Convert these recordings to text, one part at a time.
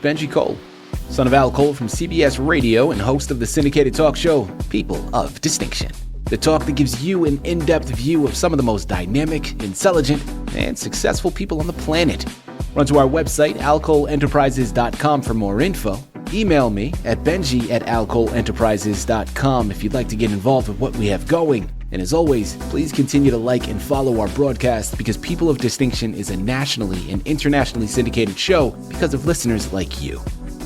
Benji Cole, son of Al Cole from CBS Radio and host of the syndicated talk show, People of Distinction. The talk that gives you an in-depth view of some of the most dynamic, intelligent, and successful people on the planet. Run to our website, alcoleenterprises.com for more info. Email me at benji@alcoleenterprises.com if you'd like to get involved with what we have going. And as always, please continue to like and follow our broadcast because People of Distinction is a nationally and internationally syndicated show because of listeners like you.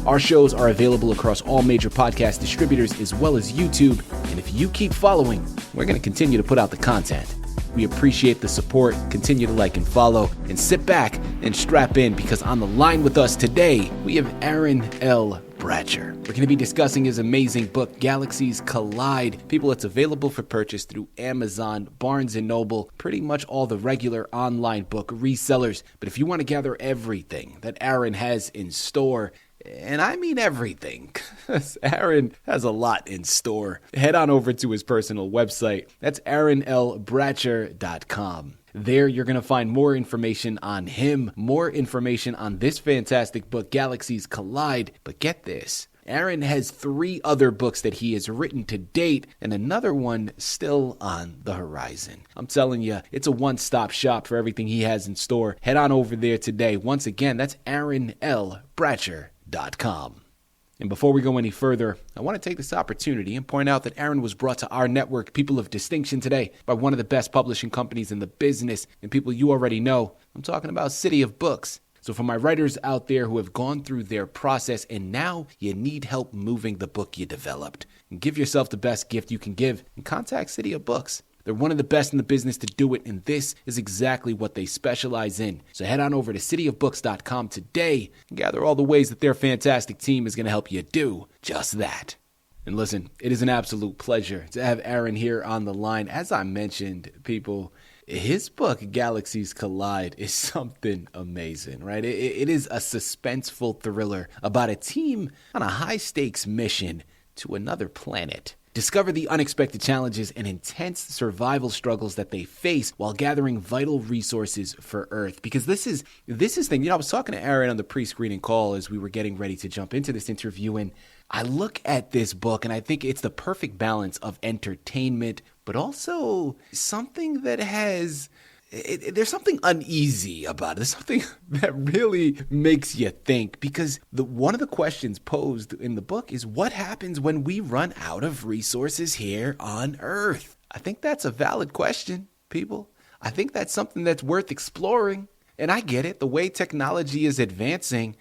Our shows are available across all major podcast distributors as well as YouTube. And if you keep following, we're going to continue to put out the content. We appreciate the support. Continue to like and follow and sit back and strap in because on the line with us today, we have Aaron L Bratcher. We're going to be discussing his amazing book, Galaxies Collide. People, it's available for purchase through Amazon, Barnes & Noble, pretty much all the regular online book resellers. But if you want to gather everything that Aaron has in store, and I mean everything, because Aaron has a lot in store, head on over to his personal website. That's aaronlbratcher.com. There, you're going to find more information on him, more information on this fantastic book, Galaxies Collide. But get this, Aaron has 3 other books that he has written to date and another one still on the horizon. I'm telling you, it's a one-stop shop for everything he has in store. Head on over there today. Once again, that's aaronlbratcher.com. And before we go any further, I want to take this opportunity and point out that Aaron was brought to our network, People of Distinction, today by one of the best publishing companies in the business and people you already know. I'm talking about CITI of Books. So for my writers out there who have gone through their process and now you need help moving the book you developed, and give yourself the best gift you can give and contact CITI of Books. They're one of the best in the business to do it, and this is exactly what they specialize in. So head on over to cityofbooks.com today and gather all the ways that their fantastic team is going to help you do just that. And listen, it is an absolute pleasure to have Aaron here on the line. As I mentioned, people, his book, Galaxies Collide, is something amazing, right? It is a suspenseful thriller about a team on a high-stakes mission to another planet. Discover the unexpected challenges and intense survival struggles that they face while gathering vital resources for Earth. Because this is thing. You know, I was talking to Aaron on the pre-screening call as we were getting ready to jump into this interview, and I look at this book and I think it's the perfect balance of entertainment, but also something that has... there's something uneasy about it. There's something that really makes you think, because one of the questions posed in the book is what happens when we run out of resources here on Earth? I think that's a valid question, people. I think that's something that's worth exploring. And I get it. The way technology is advancing,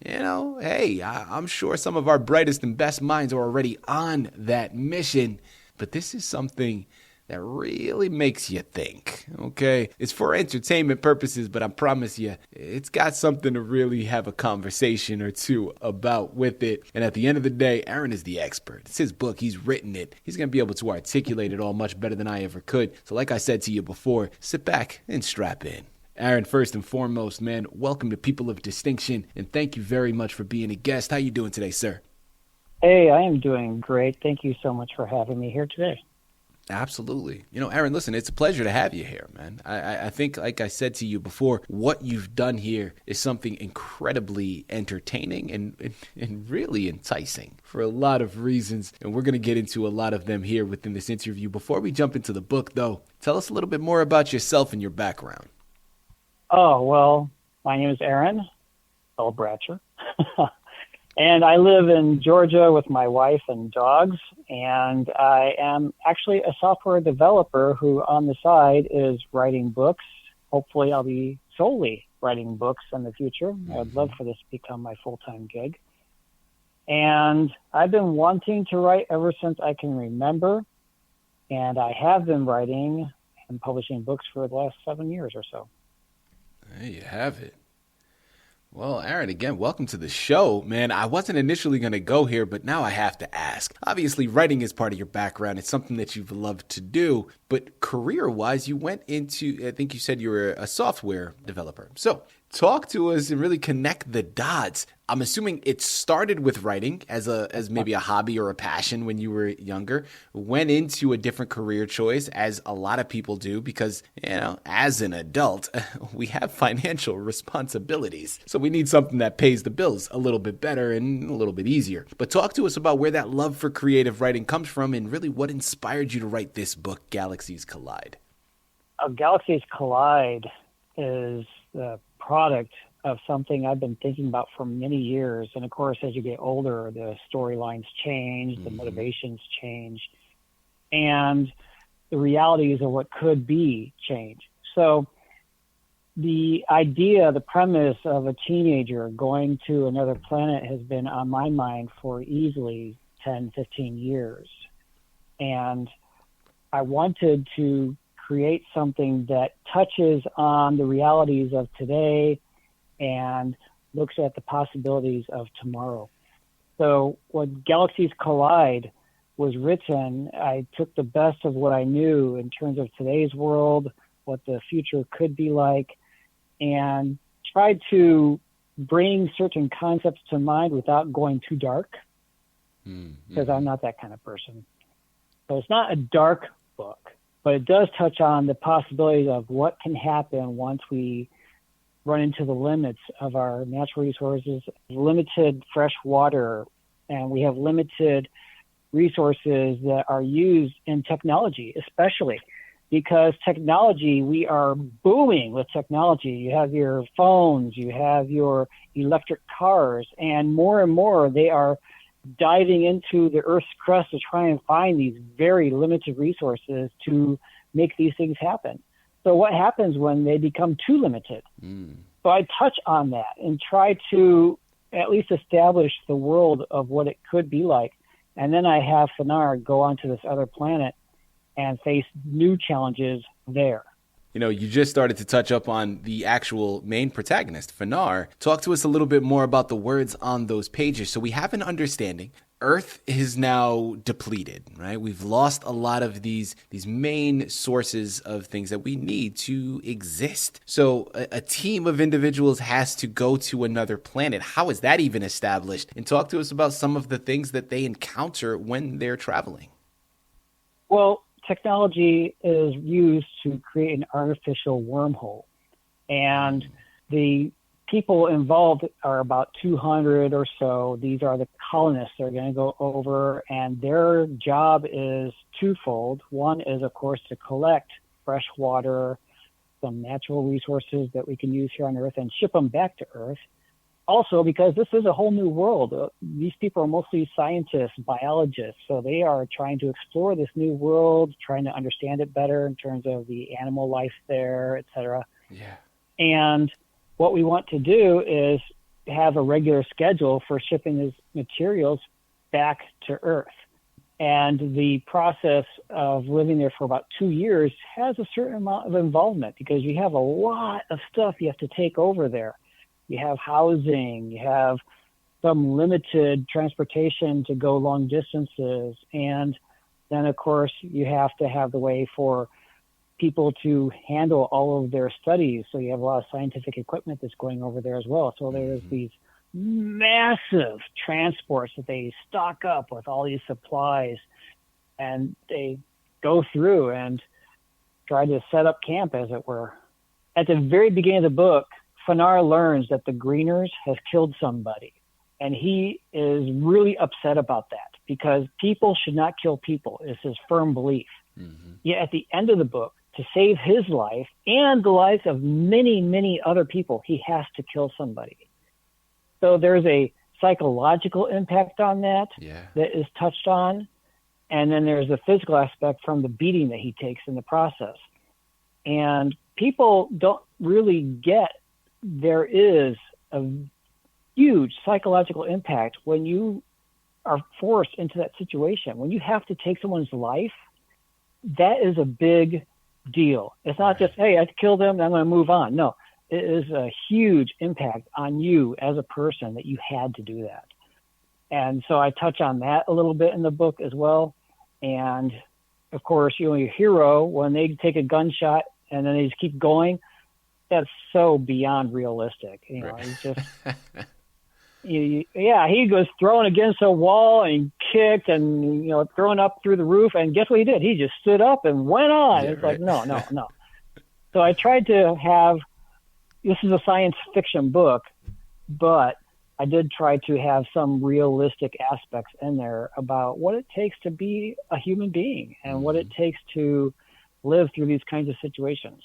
you know, hey, I'm sure some of our brightest and best minds are already on that mission. But this is something that really makes you think, okay? It's for entertainment purposes, but I promise you, it's got something to really have a conversation or two about with it. And at the end of the day, Aaron is the expert. It's his book. He's written it. He's going to be able to articulate it all much better than I ever could. So like I said to you before, sit back and strap in. Aaron, first and foremost, man, welcome to People of Distinction, and thank you very much for being a guest. How you doing today, sir? Hey, I am doing great. Thank you so much for having me here today. Absolutely. You know, Aaron, listen, it's a pleasure to have you here, man. I think, like I said to you before, what you've done here is something incredibly entertaining and really enticing for a lot of reasons. And we're going to get into a lot of them here within this interview. Before we jump into the book, though, tell us a little bit more about yourself and your background. Oh, well, my name is Aaron L Bratcher. And I live in Georgia with my wife and dogs, and I am actually a software developer who on the side is writing books. Hopefully I'll be solely writing books in the future. I would love for this to become my full-time gig. And I've been wanting to write ever since I can remember, and I have been writing and publishing books for the last 7 years or so. There you have it. Well, Aaron, again, welcome to the show, man. I wasn't initially going to go here, but now I have to ask. Obviously, writing is part of your background. It's something that you've loved to do. But career-wise, you went into, I think you said you were a software developer. So Talk to us and really connect the dots. I'm assuming it started with writing as maybe a hobby or a passion when you were younger, went into a different career choice, as a lot of people do, because, as an adult, we have financial responsibilities. So we need something that pays the bills a little bit better and a little bit easier. But talk to us about where that love for creative writing comes from and really what inspired you to write this book, Galaxies Collide. Galaxies Collide is the product of something I've been thinking about for many years. And of course, as you get older, the storylines change, the motivations change, and the realities of what could be change. So the idea, the premise of a teenager going to another planet has been on my mind for easily 10, 15 years. And I wanted to create something that touches on the realities of today and looks at the possibilities of tomorrow. So when Galaxies Collide was written, I took the best of what I knew in terms of today's world, what the future could be like, and tried to bring certain concepts to mind without going too dark, because I'm not that kind of person. So it's not a dark book, but it does touch on the possibilities of what can happen once we run into the limits of our natural resources, limited fresh water, and we have limited resources that are used in technology, especially because technology, we are booming with technology. You have your phones, you have your electric cars, and more they are diving into the Earth's crust to try and find these very limited resources to make these things happen. So what happens when they become too limited? So I touch on that and try to at least establish the world of what it could be like. And then I have Fanar go onto this other planet and face new challenges there. You just started to touch up on the actual main protagonist, Fanar. Talk to us a little bit more about the words on those pages so we have an understanding. Earth is now depleted, right? We've lost a lot of these main sources of things that we need to exist. So a team of individuals has to go to another planet. How is that even established? And talk to us about some of the things that they encounter when they're traveling. Well, technology is used to create an artificial wormhole. And the people involved are about 200 or so. These are the colonists that are going to go over, and their job is twofold. One is, of course, to collect fresh water, some natural resources that we can use here on Earth, and ship them back to Earth. Also, because this is a whole new world. These people are mostly scientists, biologists, so they are trying to explore this new world, trying to understand it better in terms of the animal life there, et cetera. Yeah. And what we want to do is have a regular schedule for shipping these materials back to Earth. And the process of living there for about 2 years has a certain amount of involvement because you have a lot of stuff you have to take over there. You have housing, you have some limited transportation to go long distances. And then, of course, you have to have the way for people to handle all of their studies. So you have a lot of scientific equipment that's going over there as well. So there's these massive transports that they stock up with all these supplies, and they go through and try to set up camp, as it were. At the very beginning of the book, Fanar learns that the Greeners has killed somebody, and he is really upset about that because people should not kill people is his firm belief. Yet at the end of the book, to save his life and the lives of many, many other people, he has to kill somebody. So there's a psychological impact on that that is touched on. And then there's the physical aspect from the beating that he takes in the process. And people don't really get there is a huge psychological impact when you are forced into that situation. When you have to take someone's life, that is a big deal. It's not just, hey, I killed them, I'm going to move on. No, it is a huge impact on you as a person that you had to do that. And so I touch on that a little bit in the book as well. And of course, your hero, when they take a gunshot and then they just keep going, that's so beyond realistic. You know, Right. he's just, he was thrown against a wall and kicked and, thrown up through the roof. And guess what he did? He just stood up and went on. Yeah, It's right. like, no. So I tried to have, this is a science fiction book, but I did try to have some realistic aspects in there about what it takes to be a human being and what it takes to live through these kinds of situations.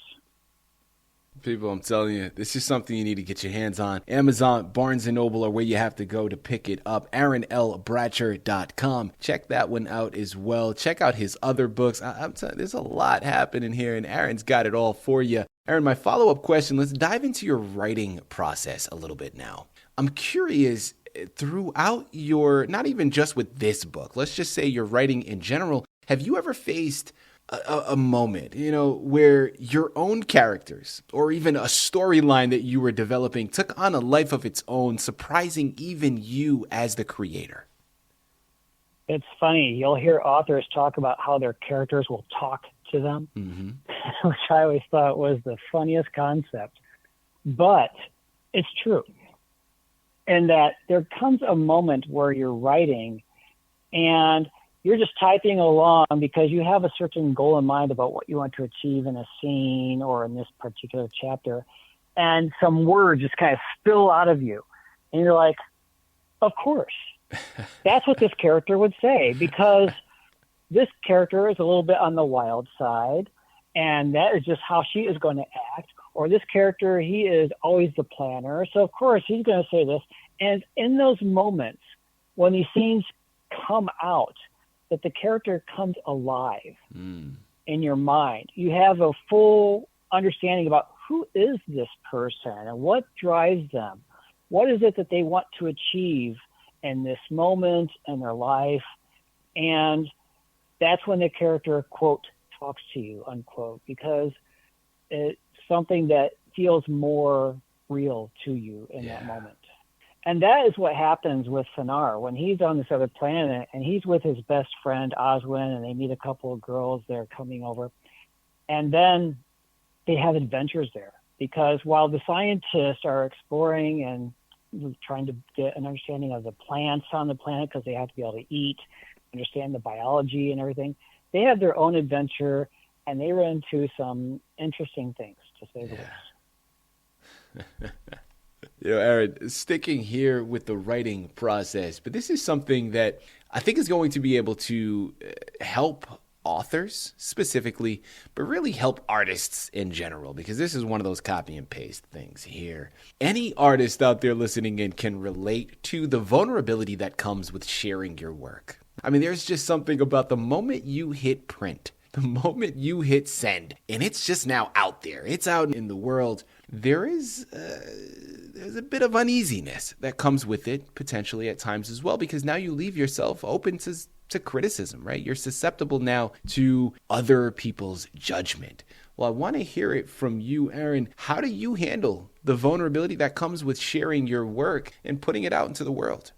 People, I'm telling you, this is something you need to get your hands on. Amazon, Barnes & Noble are where you have to go to pick it up. AaronLBratcher.com. Check that one out as well. Check out his other books. I'm telling you, there's a lot happening here, and Aaron's got it all for you. Aaron, my follow-up question, let's dive into your writing process a little bit now. I'm curious, throughout your, not even just with this book, let's just say your writing in general, have you ever faced a moment, where your own characters or even a storyline that you were developing took on a life of its own, surprising even you as the creator? It's funny. You'll hear authors talk about how their characters will talk to them, which I always thought was the funniest concept. But it's true. And that there comes a moment where you're writing and you're just typing along because you have a certain goal in mind about what you want to achieve in a scene or in this particular chapter. And some words just kind of spill out of you. And you're like, of course. That's what this character would say, because this character is a little bit on the wild side, and that is just how she is going to act. Or this character, he is always the planner, so of course he's going to say this. And in those moments, when these scenes come out, that the character comes alive in your mind. You have a full understanding about who is this person and what drives them. What is it that they want to achieve in this moment in their life? And that's when the character, quote, talks to you, unquote, because it's something that feels more real to you in that moment. And that is what happens with Fanar when he's on this other planet and he's with his best friend Oswin, and they meet a couple of girls that are coming over. And then they have adventures there, because while the scientists are exploring and trying to get an understanding of the plants on the planet, because they have to be able to eat, understand the biology and everything, they have their own adventure and they run into some interesting things, to say the least. Aaron, sticking here with the writing process, but this is something that I think is going to be able to help authors specifically, but really help artists in general, because this is one of those copy and paste things here. Any artist out there listening in can relate to the vulnerability that comes with sharing your work. I mean, there's just something about the moment you hit print, the moment you hit send, and it's just now out there. It's out in the world. There's a bit of uneasiness that comes with it, potentially at times as well, because now you leave yourself open to criticism, right? You're susceptible now to other people's judgment. Well, I want to hear it from you, Aaron. How do you handle the vulnerability that comes with sharing your work and putting it out into the world?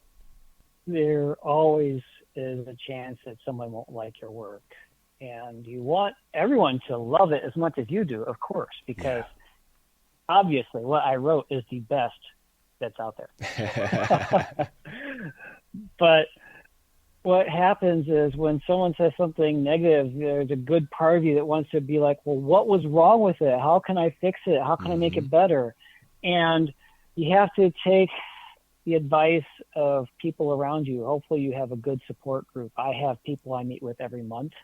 There always is a chance that someone won't like your work. And you want everyone to love it as much as you do, of course, because obviously what I wrote is the best that's out there. But what happens is when someone says something negative, there's a good part of you that wants to be like, well, what was wrong with it? How can I fix it? How can I make it better? And you have to take the advice of people around you. Hopefully you have a good support group. I have people I meet with every month.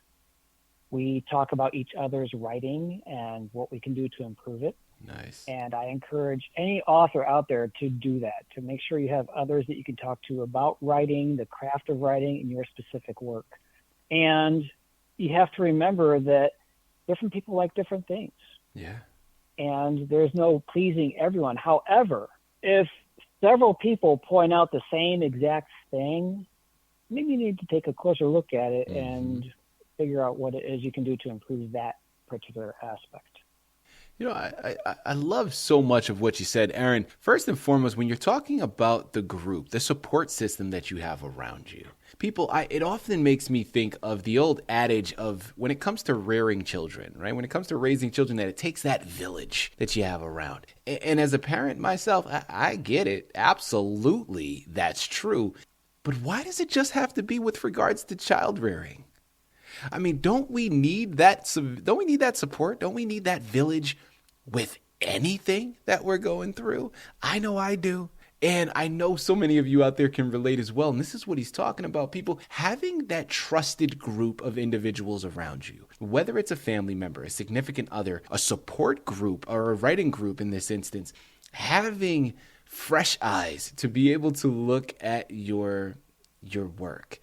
We talk about each other's writing and what we can do to improve it. Nice. And I encourage any author out there to do that, to make sure you have others that you can talk to about writing, the craft of writing, and your specific work. And you have to remember that different people like different things. Yeah. And there's no pleasing everyone. However, if several people point out the same exact thing, maybe you need to take a closer look at it and figure out what it is you can do to improve that particular aspect. I love so much of what you said, Aaron. First and foremost, when you're talking about the group, the support system that you have around you, it often makes me think of the old adage of when it comes to rearing children, right? When it comes to raising children, that it takes that village that you have around. And as a parent myself, I get it. Absolutely, that's true. But why does it just have to be with regards to child rearing? I mean, don't we need that support? Don't we need that village with anything that we're going through? I know I do. And I know so many of you out there can relate as well. And this is what he's talking about, people having that trusted group of individuals around you, whether it's a family member, a significant other, a support group, or a writing group in this instance, having fresh eyes to be able to look at your work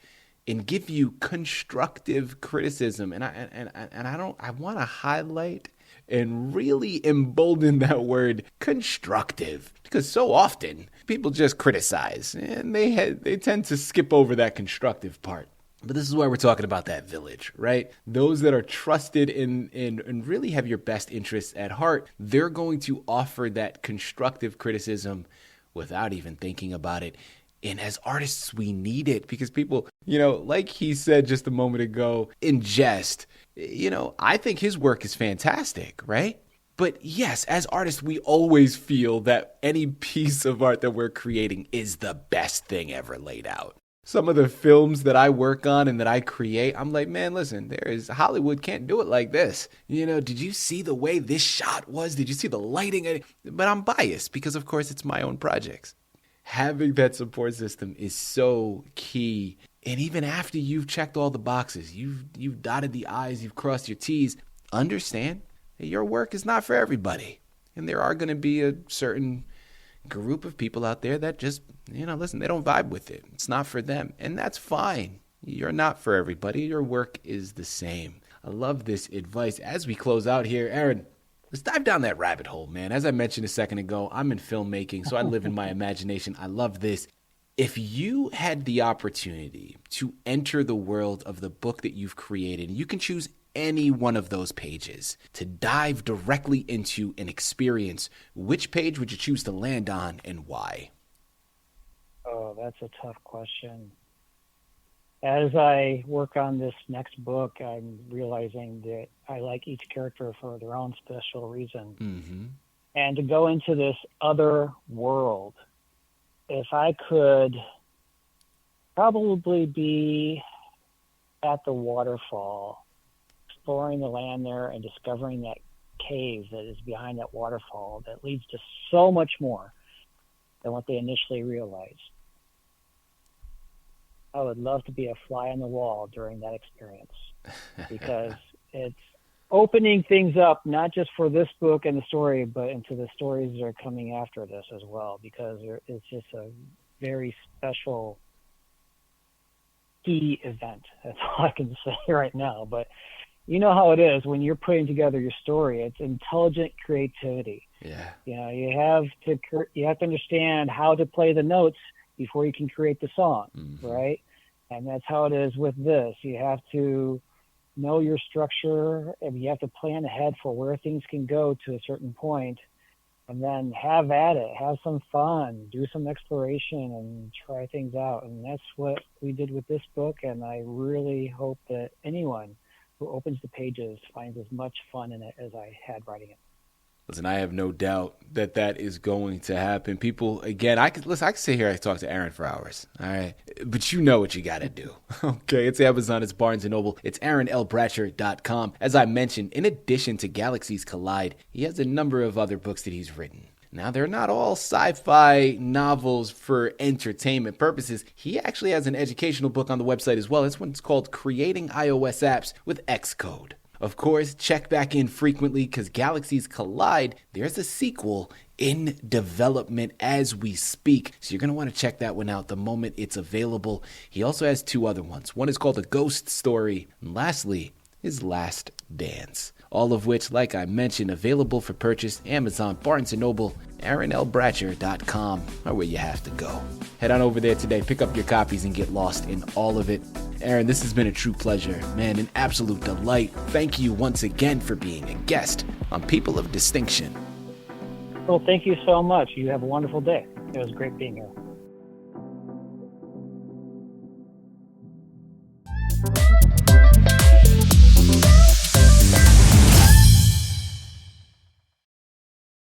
and give you constructive criticism. And I want to highlight and really embolden that word constructive, because so often people just criticize and they tend to skip over that constructive part. But this is why we're talking about that village, right? Those that are trusted and really have your best interests at heart, they're going to offer that constructive criticism without even thinking about it. And as artists, we need it, because people, like he said just a moment ago, in jest, I think his work is fantastic, right? But yes, as artists, we always feel that any piece of art that we're creating is the best thing ever laid out. Some of the films that I work on and that I create, I'm like, man, listen, Hollywood can't do it like this. Did you see the way this shot was? Did you see the lighting? But I'm biased because, of course, it's my own projects. Having that support system is so key. And even after you've checked all the boxes, you've dotted the I's, you've crossed your T's, understand that your work is not for everybody. And there are going to be a certain group of people out there that just, listen, they don't vibe with it. It's not for them. And that's fine. You're not for everybody. Your work is the same. I love this advice. As we close out here, Aaron, let's dive down that rabbit hole, man. As I mentioned a second ago, I'm in filmmaking, so I live in my imagination. I love this. If you had the opportunity to enter the world of the book that you've created, you can choose any one of those pages to dive directly into an experience, which page would you choose to land on and why? Oh, that's a tough question. As I work on this next book, I'm realizing that I like each character for their own special reason. Mm-hmm. And to go into this other world, if I could probably be at the waterfall, exploring the land there and discovering that cave that is behind that waterfall that leads to so much more than what they initially realized. I would love to be a fly on the wall during that experience, because it's opening things up, not just for this book and the story, but into the stories that are coming after this as well, because it's just a very special key event. That's all I can say right now. But you know how it is when you're putting together your story. It's intelligent creativity. Yeah. You have to understand how to play the notes before you can create the song, mm-hmm. right? And that's how it is with this. You have to know your structure, and you have to plan ahead for where things can go to a certain point, and then have at it, have some fun, do some exploration, and try things out. And that's what we did with this book, and I really hope that anyone who opens the pages finds as much fun in it as I had writing it. Listen, I have no doubt that is going to happen. People, again, I could sit here and talk to Aaron for hours, all right? But you know what you got to do, okay? It's Amazon, it's Barnes & Noble, it's AaronLBratcher.com. As I mentioned, in addition to Galaxies Collide, he has a number of other books that he's written. Now, they're not all sci-fi novels for entertainment purposes. He actually has an educational book on the website as well. This one's called Creating iOS Apps with Xcode. Of course, check back in frequently, because Galaxies Collide, there's a sequel in development as we speak. So you're going to want to check that one out the moment it's available. He also has two other ones. One is called A Ghost Story. And lastly, his Last Dance. All of which, like I mentioned, available for purchase, Amazon, Barnes & Noble, AaronLBratcher.com are where you have to go. Head on over there today, pick up your copies, and get lost in all of it. Aaron, this has been a true pleasure. Man, an absolute delight. Thank you once again for being a guest on People of Distinction. Well, thank you so much. You have a wonderful day. It was great being here.